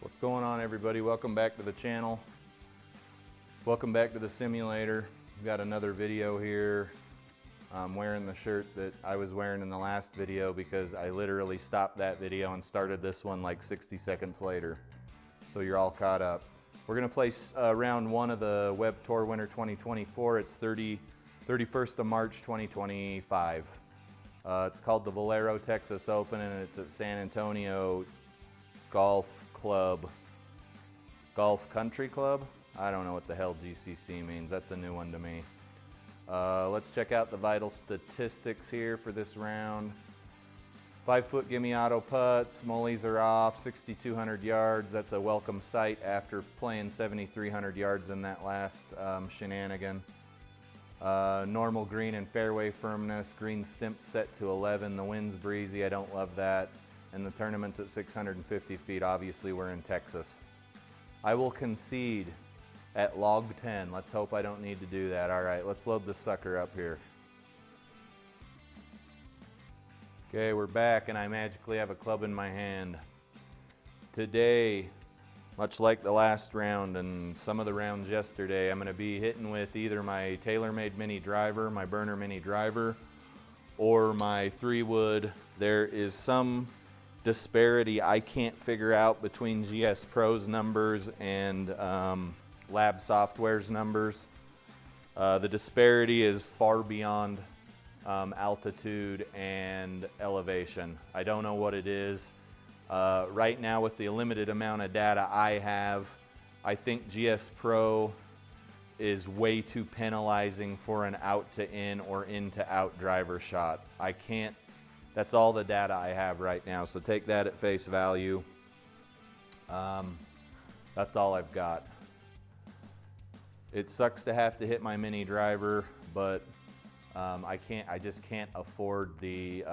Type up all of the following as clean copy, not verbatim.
What's going on, everybody? Welcome back to the channel. Welcome back to the simulator. We've got another video here. I'm wearing the shirt that I was wearing in the last video because I literally stopped that video and started this one like 60 seconds later. So you're all caught up. We're gonna play round one of the Web Tour Winter 2024. It's 31st of March 2025. It's called the Valero Texas Open, and it's at San Antonio Golf Country Club? I don't know what the hell GCC means. That's a new one to me. Let's check out the vital statistics here for this round. 5-foot gimme auto putts, mullies are off, 6,200 yards. That's a welcome sight after playing 7,300 yards in that last shenanigan. Normal green and fairway firmness, green stimp set to 11. The wind's breezy, I don't love that. And the tournament's at 650 feet. Obviously, we're in Texas. I will concede at log 10. Let's hope I don't need to do that. All right, let's load this sucker up here. Okay, we're back, and I magically have a club in my hand. Today, much like the last round and some of the rounds yesterday, I'm going to be hitting with either my TaylorMade mini driver, my burner mini driver, or my 3-wood. There is some disparity I can't figure out between GSPro's numbers and Lab Software's numbers. The disparity is far beyond altitude and elevation. I don't know what it is. Right now, with the limited amount of data I have, I think GSPro is way too penalizing for an out to in or in to out driver shot. I can't. That's all the data I have right now, so take that at face value. That's all I've got. It sucks to have to hit my mini driver, but I just can't afford the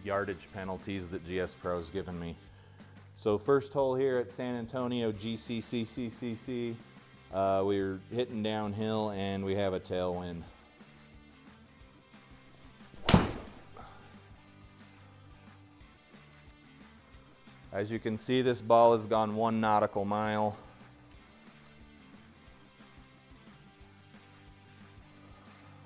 yardage penalties that GSPro's given me. So first hole here at San Antonio GCC. We're hitting downhill and we have a tailwind. As you can see, this ball has gone 1 nautical mile.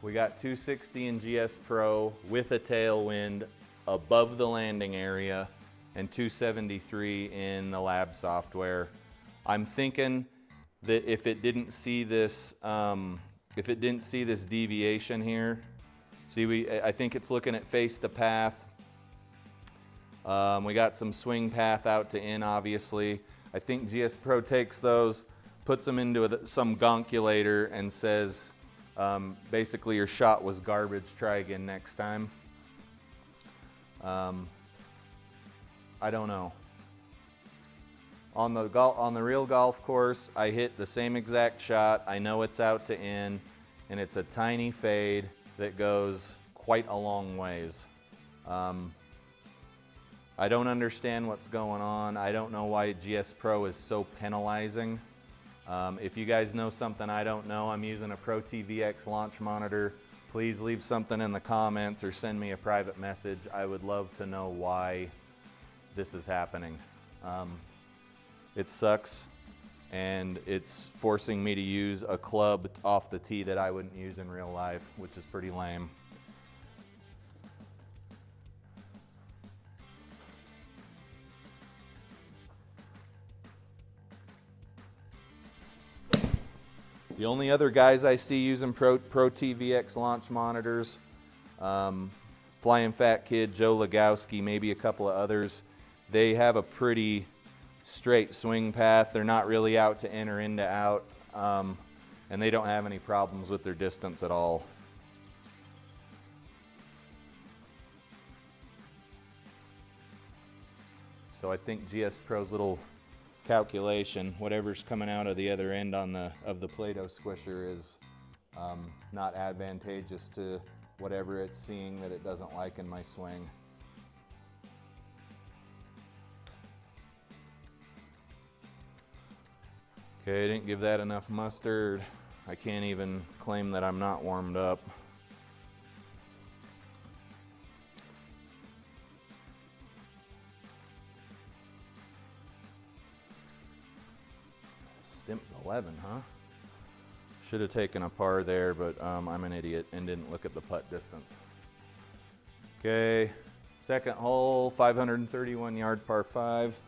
We got 260 in GSPro with a tailwind above the landing area and 273 in the Lab Software. I'm thinking that if it didn't see this deviation here, see, I think it's looking at face to path. We got some swing path out to in, obviously. I think GSPro takes those, puts them into some gonculator and says, basically your shot was garbage, try again next time. I don't know. On the real golf course, I hit the same exact shot. I know it's out to in, and it's a tiny fade that goes quite a long ways. I don't understand what's going on. I don't know why GSPro is so penalizing. If you guys know something I don't know, I'm using a ProTee VX launch monitor. Please leave something in the comments or send me a private message. I would love to know why this is happening. It sucks, and it's forcing me to use a club off the tee that I wouldn't use in real life, which is pretty lame. The only other guys I see using ProTee VX launch monitors, Flying Fat Kid, Joe Legowski, maybe a couple of others, they have a pretty straight swing path. They're not really out to in or in to out, and they don't have any problems with their distance at all. So I think GSPro's little calculation, whatever's coming out of the other end of the Play-Doh squisher, is not advantageous to whatever it's seeing that it doesn't like in my swing. Okay, I didn't give that enough mustard. I can't even claim that I'm not warmed up. Stimp's 11, huh? Should have taken a par there, but I'm an idiot and didn't look at the putt distance. Okay, second hole, 531 yard par 5.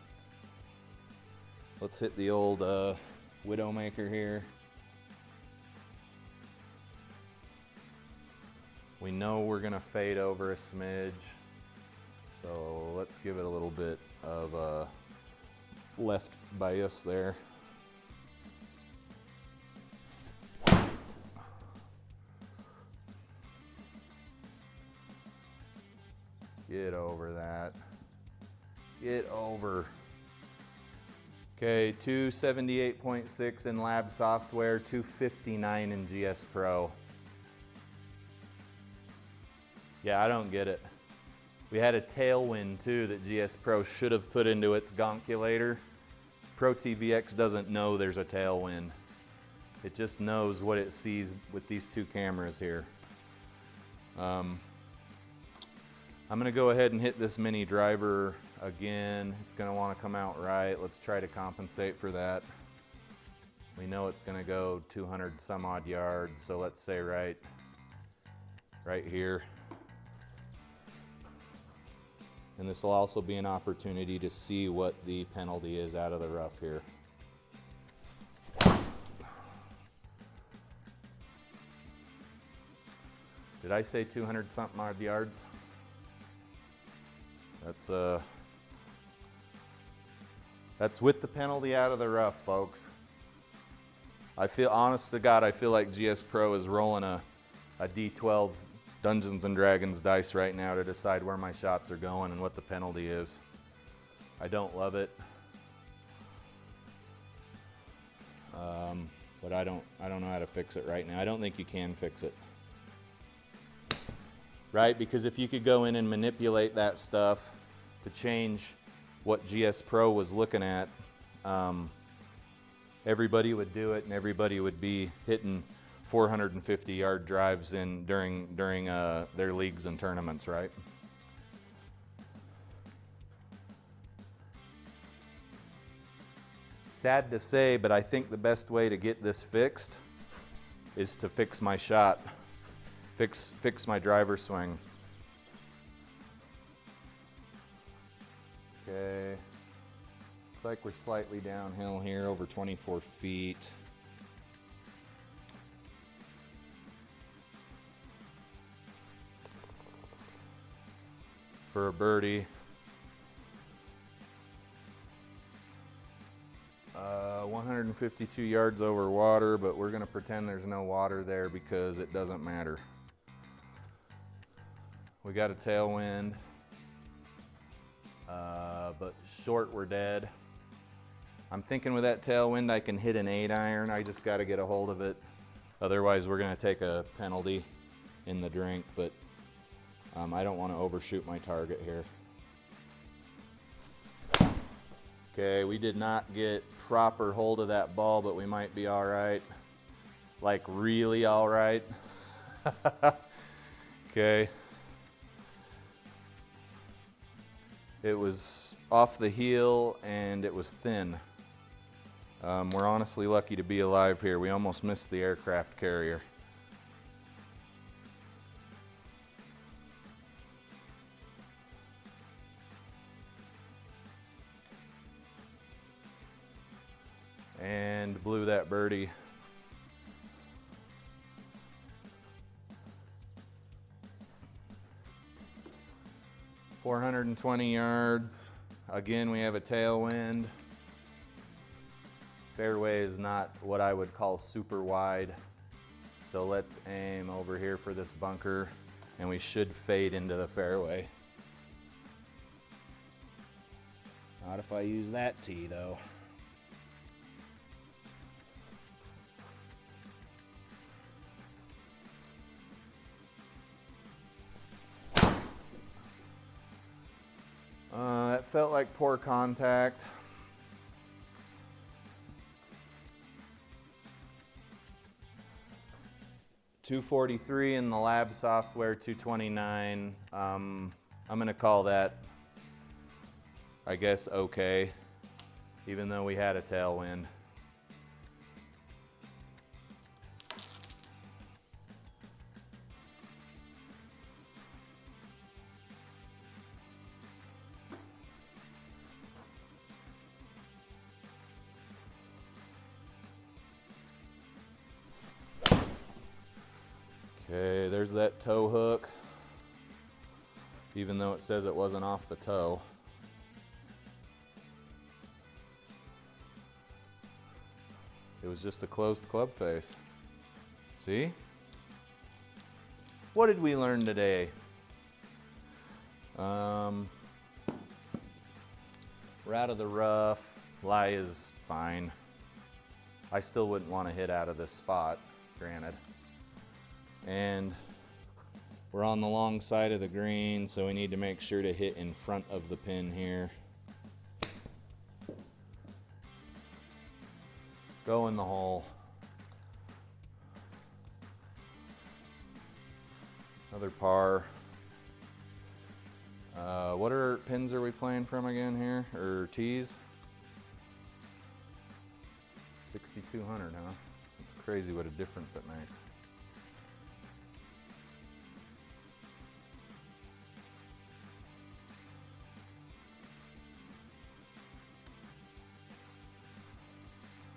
Let's hit the old Widowmaker here. We know we're gonna fade over a smidge, so let's give it a little bit of left bias there. Get over that. Get over. Okay, 278.6 in lab software, 259 in GSPro. Yeah, I don't get it. We had a tailwind too that GSPro should have put into its gonculator. ProTee VX doesn't know there's a tailwind. It just knows what it sees with these two cameras here. I'm gonna go ahead and hit this mini driver again. It's gonna wanna come out right. Let's try to compensate for that. We know it's gonna go 200 some odd yards, so let's say right here. And this will also be an opportunity to see what the penalty is out of the rough here. Did I say 200 something odd yards? That's with the penalty out of the rough, folks. I feel, honest to God, I feel like GSPro is rolling a D12 Dungeons and Dragons dice right now to decide where my shots are going and what the penalty is. I don't love it, but I don't know how to fix it right now. I don't think you can fix it, right? Because if you could go in and manipulate that stuff to change what GSPro was looking at, everybody would do it, and everybody would be hitting 450 yard drives during their leagues and tournaments, right? Sad to say, but I think the best way to get this fixed is to fix my shot, fix my driver swing. Okay, looks like we're slightly downhill here, over 24 feet. For a birdie. 152 yards over water, but we're gonna pretend there's no water there because it doesn't matter. We got a tailwind, but short we're dead. I'm thinking with that tailwind I can hit an 8-iron. I just got to get a hold of it. Otherwise we're gonna take a penalty in the drink, but I don't want to overshoot my target here. Okay, we did not get proper hold of that ball, but we might be all right. Like really all right. Okay. It was off the heel and it was thin. We're honestly lucky to be alive here. We almost missed the aircraft carrier. And blew that birdie. $420 yards. Again, we have a tailwind. Fairway is not what I would call super wide. So let's aim over here for this bunker, and we should fade into the fairway. Not if I use that tee though. That felt like poor contact. .243 in the lab software, 229. I'm gonna call that, I guess, okay, even though we had a tailwind. there's that toe hook, even though it says it wasn't off the toe. It was just a closed club face. See? What did we learn today? We're out of the rough. Lie is fine. I still wouldn't want to hit out of this spot, granted. And we're on the long side of the green, so we need to make sure to hit in front of the pin here. Go in the hole. Another par. What pins are we playing from again here, or tees? 6,200, huh? It's crazy what a difference it makes.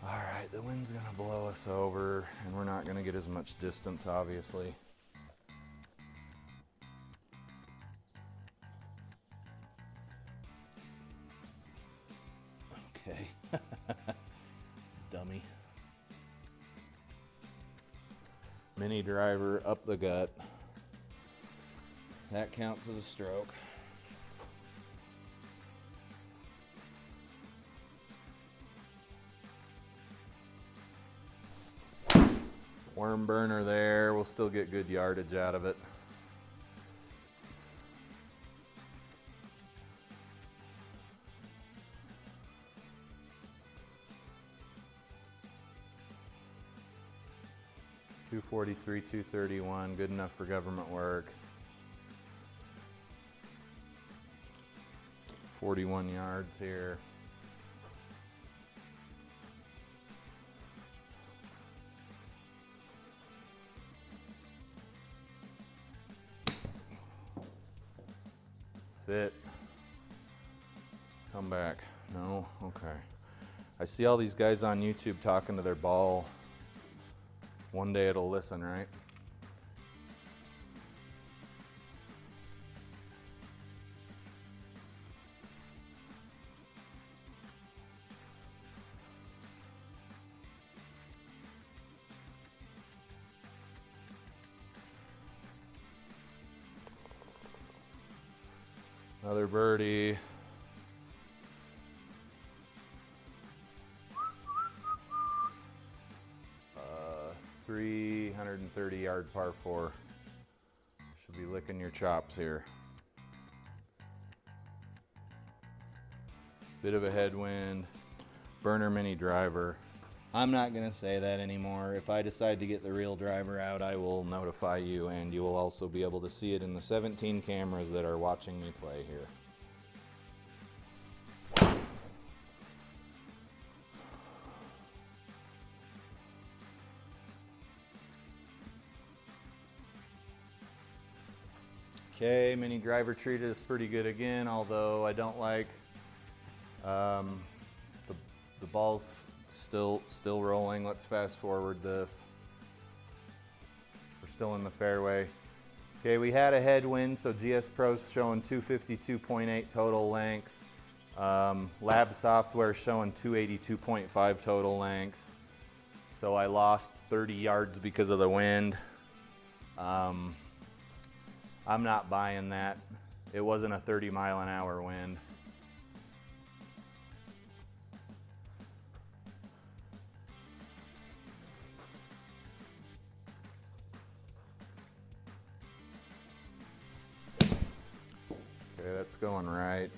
All right, the wind's gonna blow us over, and we're not gonna get as much distance, obviously. Okay. Dummy. Mini driver up the gut. That counts as a stroke. Worm burner there. We'll still get good yardage out of it. .243, 231, good enough for government work. 41 yards here. Sit. Come back. No? Okay. I see all these guys on YouTube talking to their ball. One day it'll listen, right? Another birdie. Uh, 330-yard par 4. Should be licking your chops here. Bit of a headwind. Burner mini driver. I'm not going to say that anymore. If I decide to get the real driver out, I will notify you, and you will also be able to see it in the 17 cameras that are watching me play here. Okay, mini driver treated us pretty good again, although I don't like the ball's still rolling. Let's fast forward this. We're still in the fairway. Okay, we had a headwind, so GSPro's showing 252.8 total length. Lab software showing 282.5 total length. So I lost 30 yards because of the wind. I'm not buying that. It wasn't a 30-mile-an-hour wind. Okay, that's going right.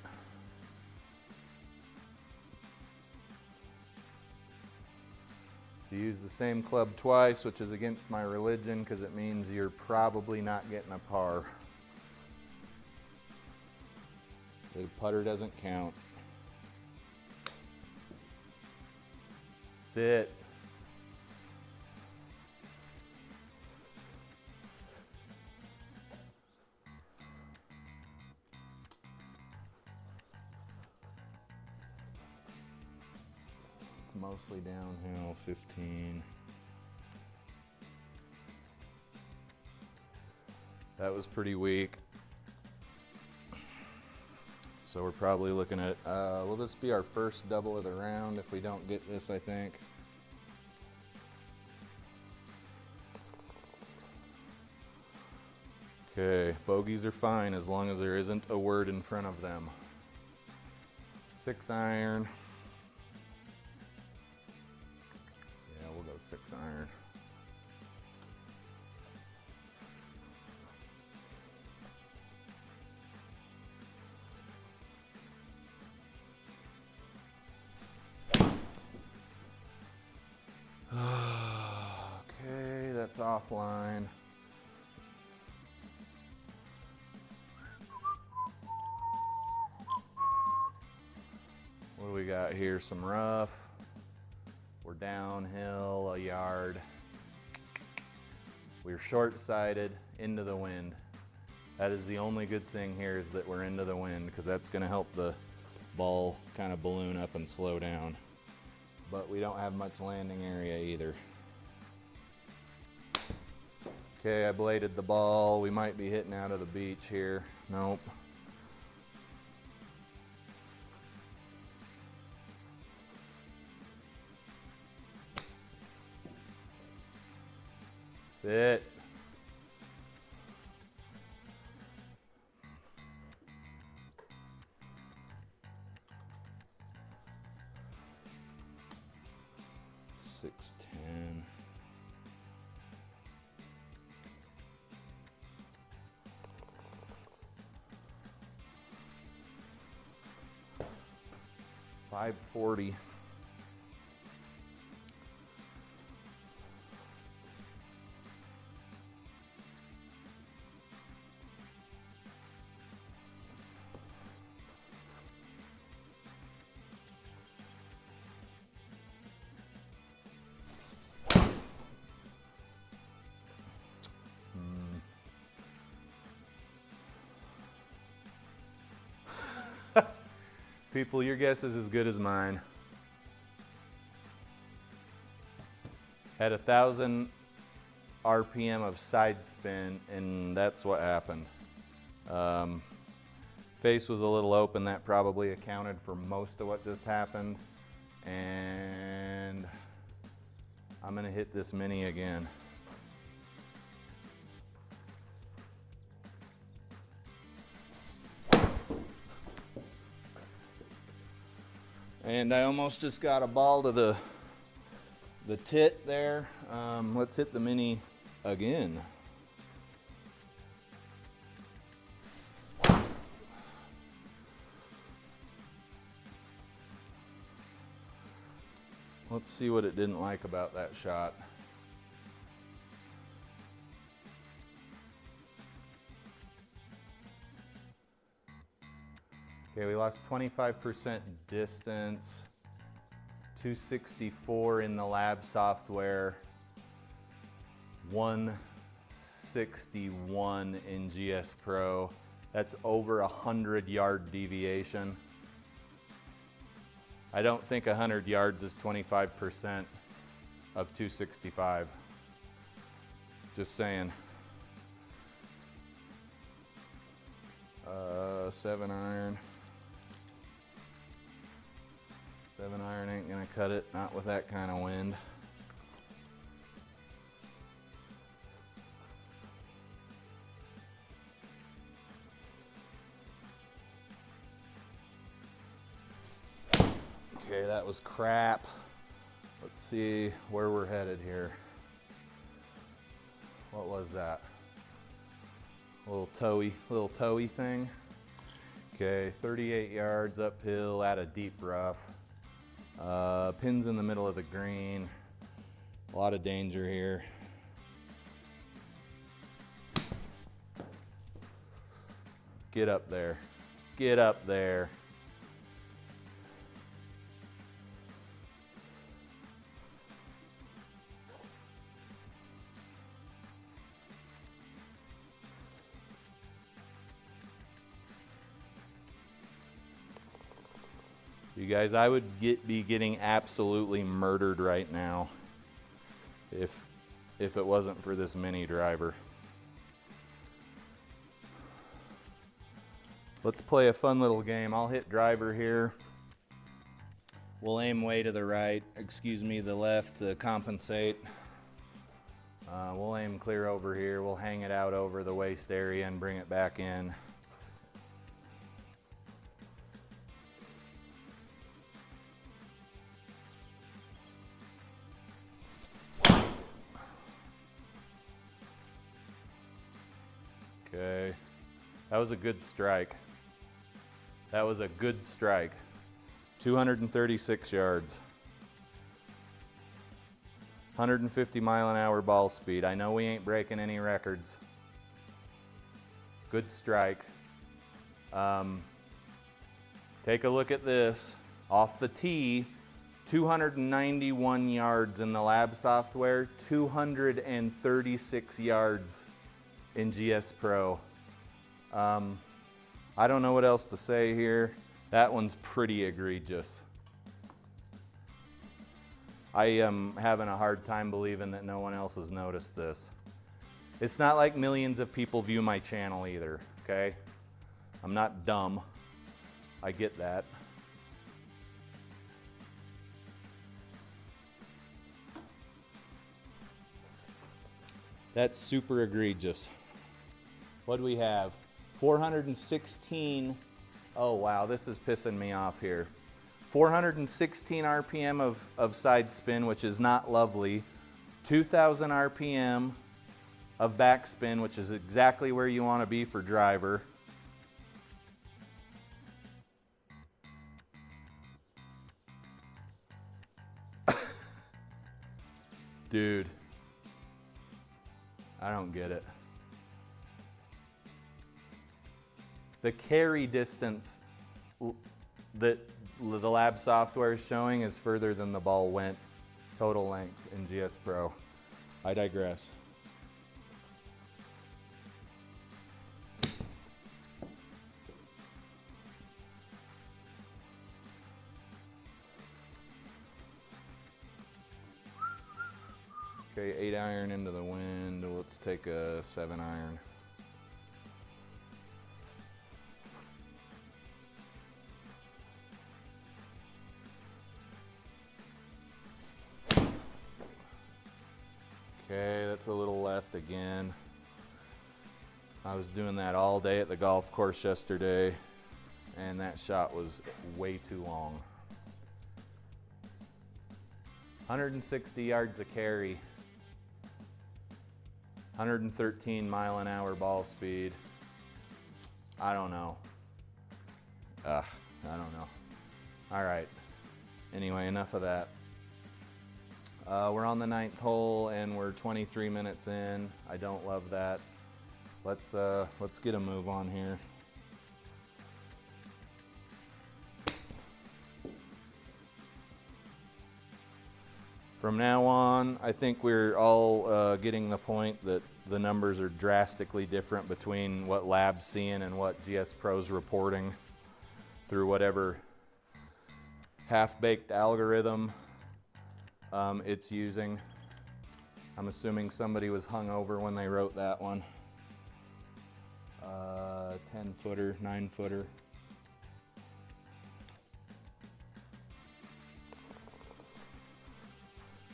To use the same club twice, which is against my religion because it means you're probably not getting a par. The putter doesn't count. Sit. It's mostly downhill, 15. That was pretty weak. So we're probably looking at, will this be our first double of the round if we don't get this, I think. Okay, bogeys are fine as long as there isn't a word in front of them. 6 iron. Yeah, we'll go 6 iron. Okay, that's offline. What do we got here? Some rough. We're downhill a yard. We're short-sided into the wind. That is the only good thing here, is that we're into the wind, because that's going to help the ball kind of balloon up and slow down. But we don't have much landing area either. Okay, I bladed the ball. We might be hitting out of the beach here. Nope. Sit. $6.10. $5.40. People, your guess is as good as mine. Had 1,000 RPM of side spin, and that's what happened. Face was a little open. That probably accounted for most of what just happened. And I'm gonna hit this mini again. And I almost just got a ball to the tit there. Let's hit the mini again. Let's see what it didn't like about that shot. Okay, we lost 25% distance, 264 in the lab software, 161 in GSPro. That's over 100-yard deviation. I don't think 100 yards is 25% of 265. Just saying. 7 iron. 7 iron ain't gonna cut it, not with that kind of wind. Okay, that was crap. Let's see where we're headed here. What was that? Little toey thing. Okay, 38 yards uphill at a deep rough. Pins in the middle of the green. A lot of danger here. Get up there. Get up there. You guys, I would be getting absolutely murdered right now if it wasn't for this mini driver. Let's play a fun little game. I'll hit driver here. We'll aim way to the right, excuse me, the left to compensate. We'll aim clear over here. We'll hang it out over the waist area and bring it back in. Okay, that was a good strike. That was a good strike. 236 yards. 150 mile-an-hour ball speed. I know we ain't breaking any records. Good strike. Take a look at this. Off the tee, 291 yards in the lab software, 236 yards in GSPro. I don't know what else to say here. That one's pretty egregious. I am having a hard time believing that no one else has noticed this. It's not like millions of people view my channel either, okay? I'm not dumb. I get that. That's super egregious. What do we have? 416. Oh wow, this is pissing me off here. 416 RPM of side spin, which is not lovely. 2,000 RPM of backspin, which is exactly where you want to be for driver. Dude, I don't get it. The carry distance that the lab software is showing is further than the ball went total length in GSPro. I digress. Okay, 8 iron into the wind. Let's take a 7 iron. Okay, that's a little left again. I was doing that all day at the golf course yesterday, and that shot was way too long. 160 yards of carry. 113 mile-an-hour ball speed. I don't know. I don't know. All right. Anyway, enough of that. We're on the 9th hole and we're 23 minutes in. I don't love that. Let's get a move on here. From now on, I think we're all getting the point that the numbers are drastically different between what Lab's seeing and what GSPro's reporting through whatever half-baked algorithm it's using. I'm assuming somebody was hungover when they wrote that one. 10-footer, 9-footer.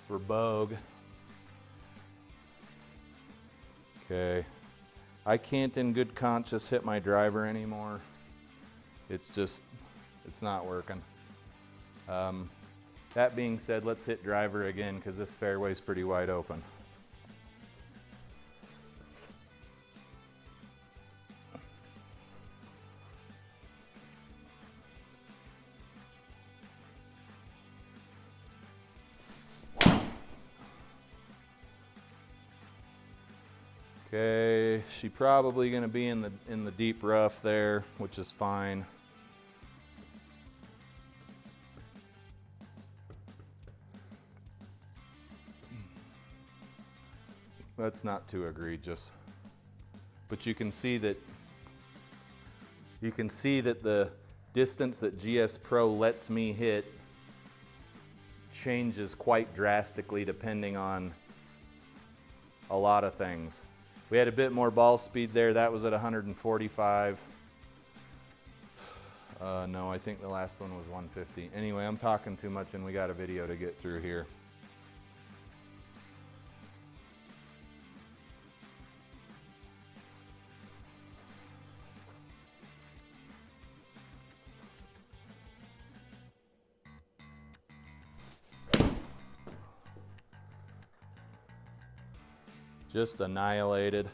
For Bogue. Okay. I can't in good conscience hit my driver anymore. It's not working. That being said, let's hit driver again because this fairway's pretty wide open. Okay, she's probably going to be in the deep rough there, which is fine. That's not too egregious. But you can see that the distance that GSPro lets me hit changes quite drastically depending on a lot of things. We had a bit more ball speed there. That was at 145. No, I think the last one was 150. Anyway, I'm talking too much and we got a video to get through here. Just annihilated.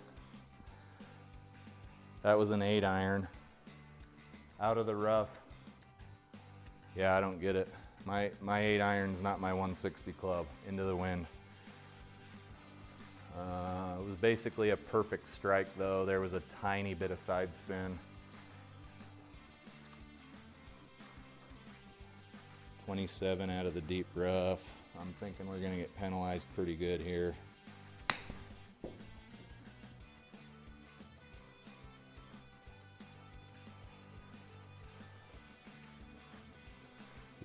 That was an 8-iron. Out of the rough. Yeah, I don't get it. My 8-iron's not my 160 club. Into the wind. It was basically a perfect strike though. There was a tiny bit of side spin. 27 out of the deep rough. I'm thinking we're gonna get penalized pretty good here.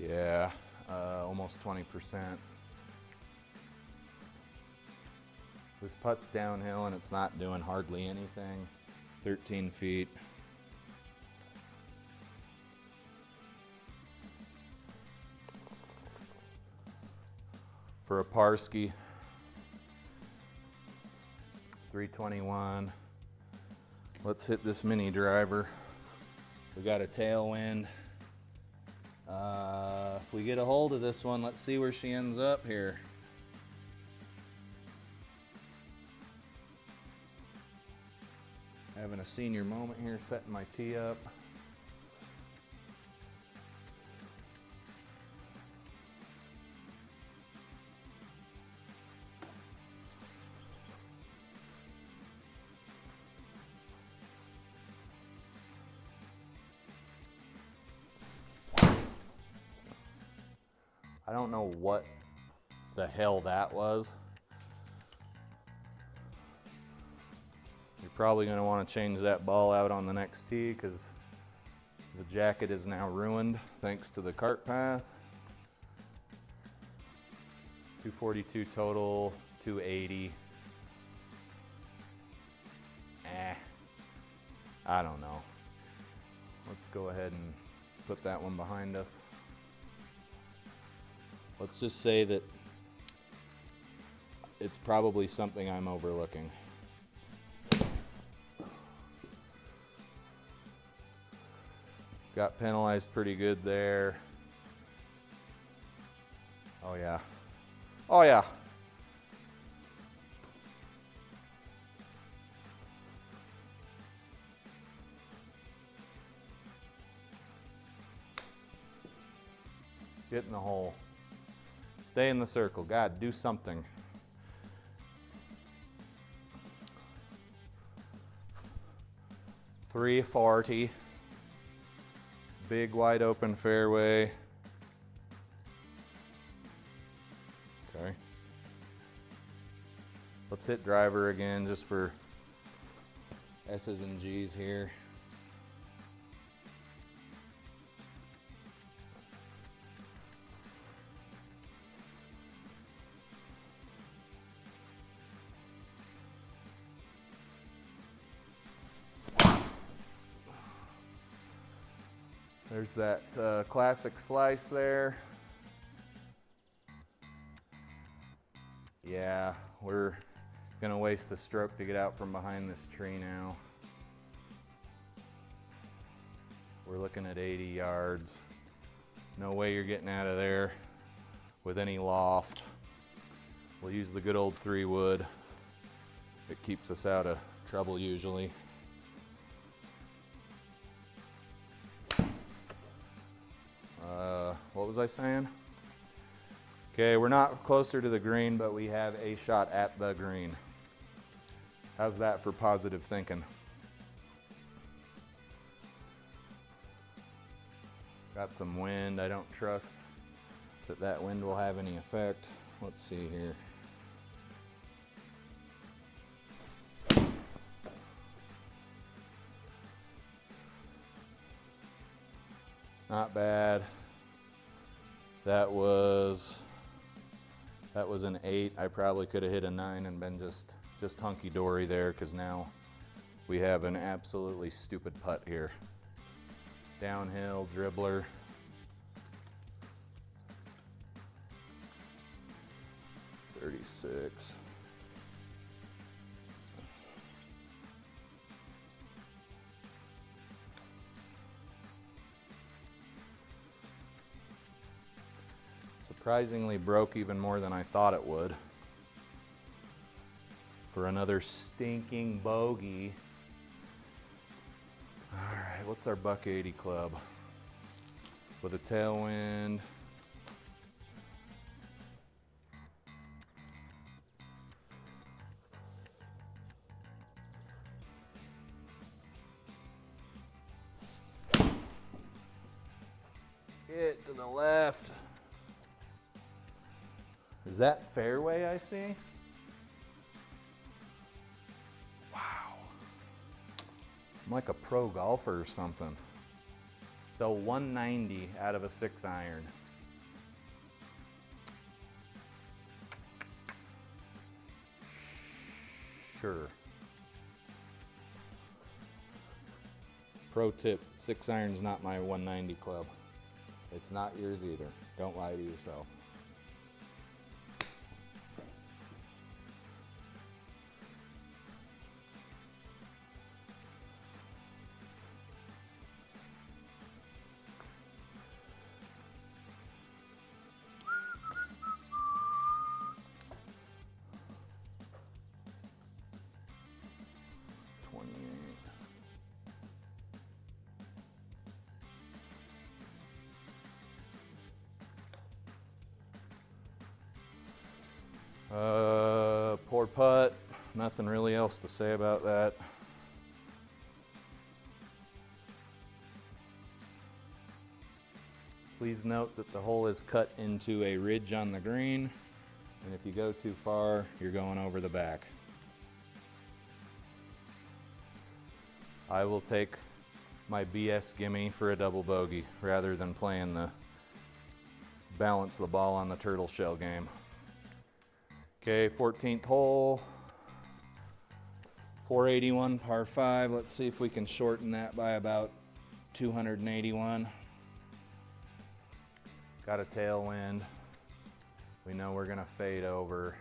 Yeah, almost 20%. This putt's downhill and it's not doing hardly anything. 13 feet. For a Parsky. 321. Let's hit this mini driver. We got a tailwind. If we get a hold of this one, let's see where she ends up here. Having a senior moment here, setting my tee up. I don't know what the hell that was. You're probably going to want to change that ball out on the next tee because the jacket is now ruined thanks to the cart path. 242 total, 280. I don't know. Let's go ahead and put that one behind us. Let's just say that it's probably something I'm overlooking. Got penalized pretty good there. Oh yeah. Oh yeah. Get in the hole. Stay in the circle. God, do something. .340. Big wide open fairway. Okay. Let's hit driver again just for S's and G's here. There's that classic slice there. Yeah, we're gonna waste a stroke to get out from behind this tree now. We're looking at 80 yards. No way you're getting out of there with any loft. We'll use the good old 3-wood. It keeps us out of trouble usually. What was I saying? Okay, we're not closer to the green, but we have a shot at the green. How's that for positive thinking? Got some wind. I don't trust that that wind will have any effect. Let's see here. Not bad. That was an 8. I probably could have hit a 9 and been just hunky-dory there because now we have an absolutely stupid putt here. downhill dribbler. .36. Surprisingly broke even more than I thought it would. For another stinking bogey. All right, what's our $1.80 club? With a tailwind. Hit to the left. Is that fairway I see? Wow. I'm like a pro golfer or something. So 190 out of a 6-iron. Sure. Pro tip, 6-iron's not my 190 club. It's not yours either. Don't lie to yourself. Poor putt. Nothing really else to say about that. Please note that the hole is cut into a ridge on the green, and if you go too far, you're going over the back. I will take my BS gimme for a double bogey rather than playing the balance the ball on the turtle shell game. Okay, 14th hole, 481 par 5. Let's see if we can shorten that by about 281. Got a tailwind. We know we're gonna fade over.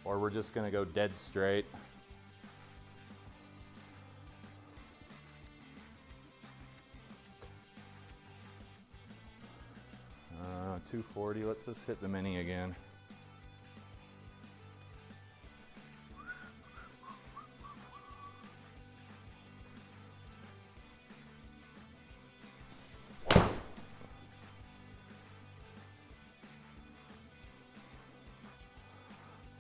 Or we're just gonna go dead straight. 240, let's just hit the mini again.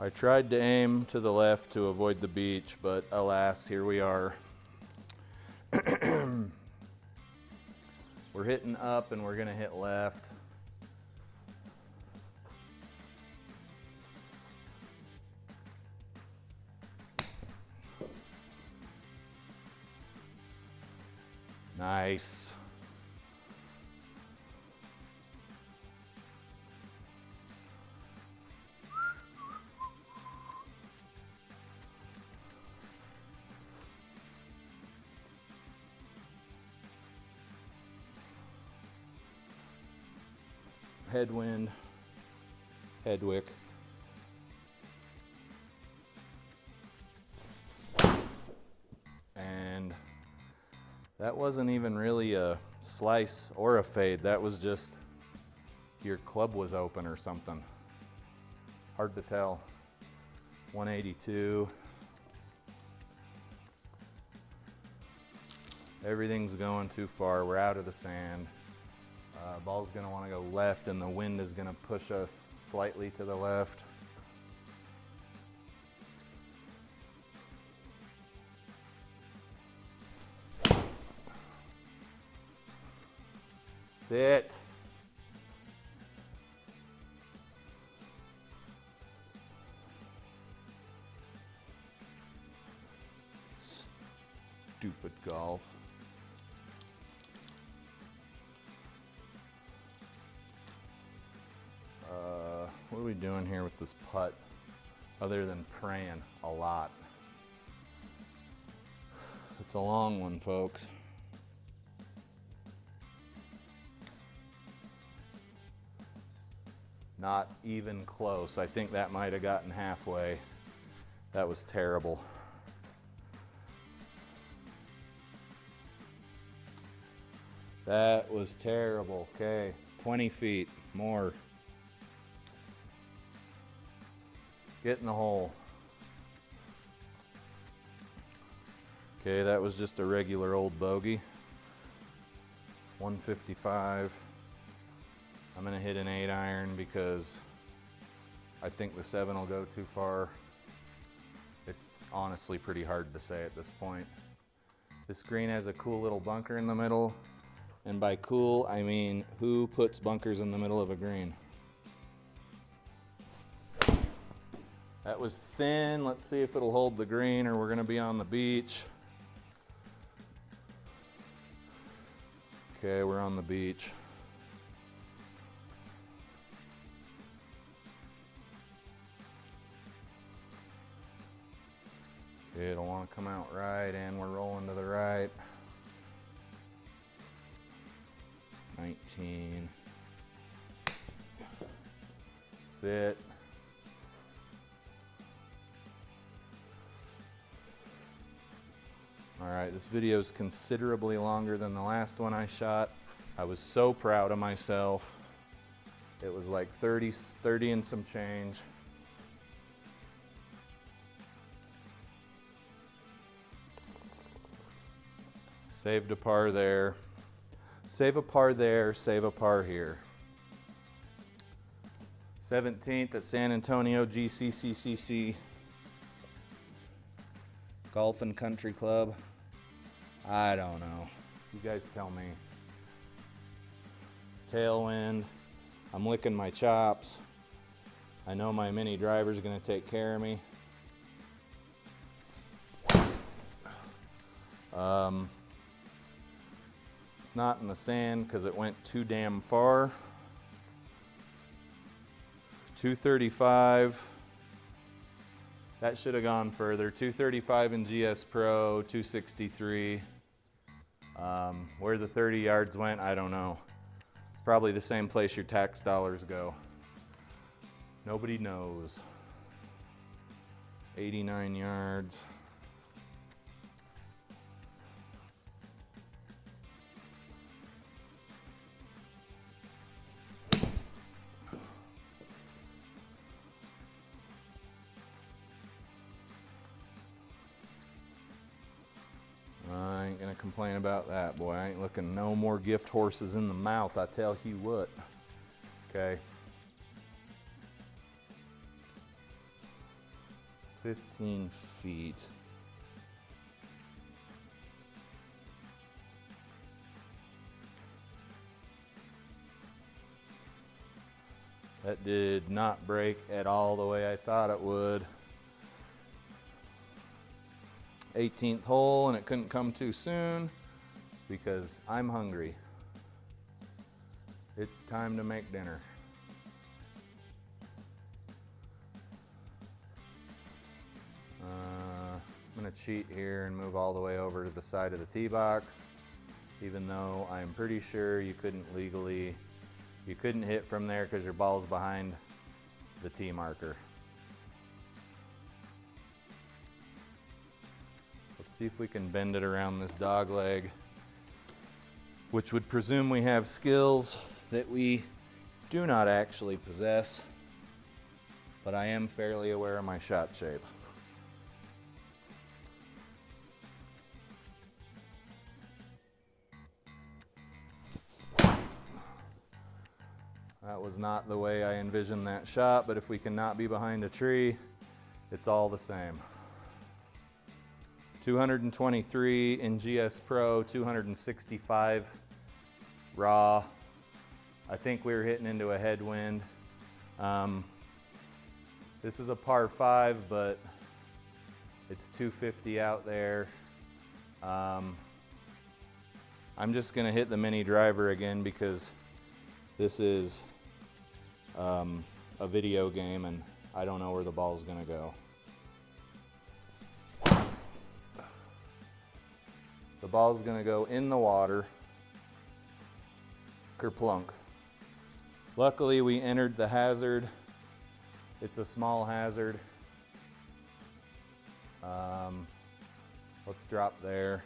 I tried to aim to the left to avoid the beach, but alas, here we are. We're hitting up and we're gonna hit left. Nice. Headwind, headwick. And that wasn't even really a slice or a fade. That was just your club was open or something. Hard to tell. 182. Everything's going too far. We're out of the sand. Ball's going to want to go left, and the wind is going to push us slightly to the left. Sit. Stupid golf. we doing here with this putt other than praying a lot? It's a long one, folks. Not even close. I think that might have gotten halfway. That was terrible. That was terrible. Okay, 20 feet more. Get in the hole. Okay, that was just a regular old bogey. 155. I'm gonna hit an 8-iron because I think the 7 will go too far. It's honestly pretty hard to say at this point. This green has a cool little bunker in the middle. And by cool, I mean, who puts bunkers in the middle of a green? That was thin. Let's see if it'll hold the green or we're gonna be on the beach. Okay, we're on the beach. Okay, it'll want to come out right, and we're rolling to the right. 19. Sit. All right, this video is considerably longer than the last one I shot. I was so proud of myself. It was like 30 and some change. Saved a par there. Save a par there, save a par here. 17th at San Antonio GCC Golf and Country Club. I don't know. You guys tell me. Tailwind. I'm licking my chops. I know my mini driver's gonna take care of me. It's not in the sand because it went too damn far. 235. That should have gone further. 235 in GSPro, 263. Where the 30 yards went, I don't know. It's probably the same place your tax dollars go. Nobody knows. 89 yards. I ain't gonna complain about that, boy. I ain't looking no more gift horses in the mouth, I tell you what. Okay. 15 feet. That did not break at all the way I thought it would. 18th hole, and it couldn't come too soon because I'm hungry. It's time to make dinner. I'm gonna cheat here and move all the way over to the side of the tee box, even though I'm pretty sure you couldn't hit from there because your ball's behind the tee marker. Let's see if we can bend it around this dog leg, which would presume we have skills that we do not actually possess, but I am fairly aware of my shot shape. That was not the way I envisioned that shot, but if we cannot be behind a tree, it's all the same. 223 in GSPro, 265 raw. I think we were hitting into a headwind. This is a par 5, but it's 250 out there. I'm just gonna hit the mini driver again because this is a video game and I don't know where the ball's gonna go. The ball's gonna go in the water, kerplunk. Luckily we entered the hazard. It's a small hazard. Let's drop there.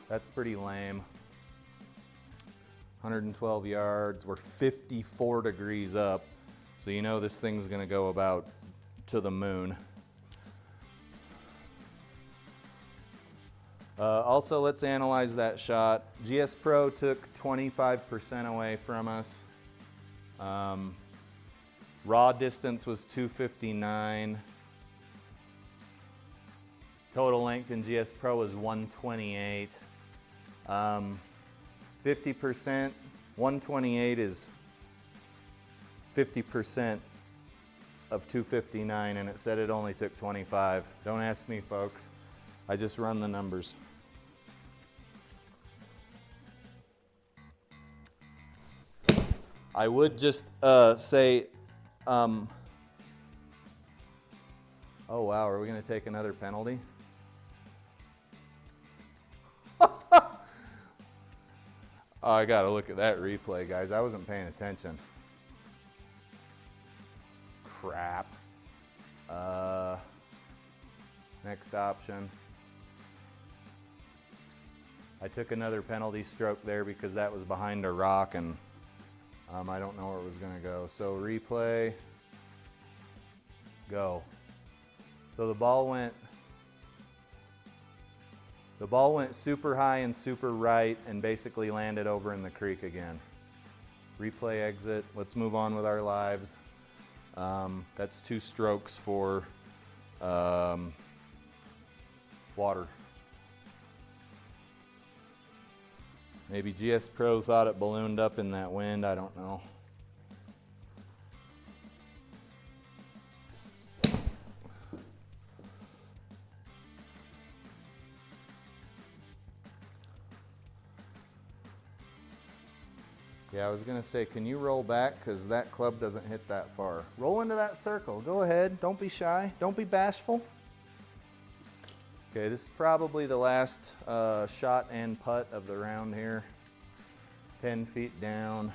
That's pretty lame. 112 yards, we're 54 degrees up. So you know this thing's gonna go about to the moon. Also, let's analyze that shot. GSPro took 25% away from us. Raw distance was 259. Total length in GSPro was 128. 50%, 128 is 50% of 259, and it said it only took 25. Don't ask me, folks. I just run the numbers. I would just say, oh wow, are we gonna take another penalty? Oh, I gotta look at that replay, guys. I wasn't paying attention. Crap. Next option. I took another penalty stroke there because that was behind a rock and I don't know where it was gonna go. So replay, go. So the ball went super high and super right and basically landed over in the creek again. Replay exit, let's move on with our lives. That's 2 strokes for water. Maybe GSPro thought it ballooned up in that wind, I don't know. Yeah, I was gonna say, can you roll back? Because that club doesn't hit that far. Roll into that circle, go ahead. Don't be shy, don't be bashful. Okay, this is probably the last shot and putt of the round here. 10 feet down.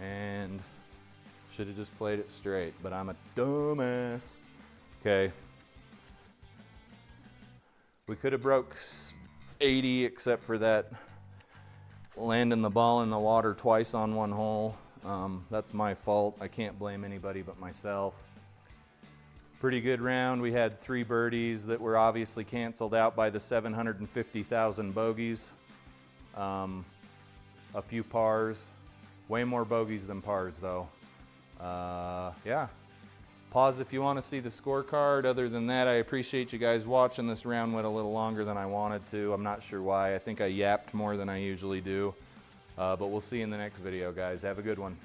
And should have just played it straight, but I'm a dumbass. Okay. We could have broke 80 except for that landing the ball in the water twice on one hole. That's my fault. I can't blame anybody but myself. Pretty good round. We had 3 birdies that were obviously canceled out by the 750,000 bogeys. A few pars. Way more bogeys than pars though. Yeah. Pause if you want to see the scorecard. Other than that, I appreciate you guys watching. This round went a little longer than I wanted to. I'm not sure why. I think I yapped more than I usually do. But we'll see you in the next video, guys. Have a good one.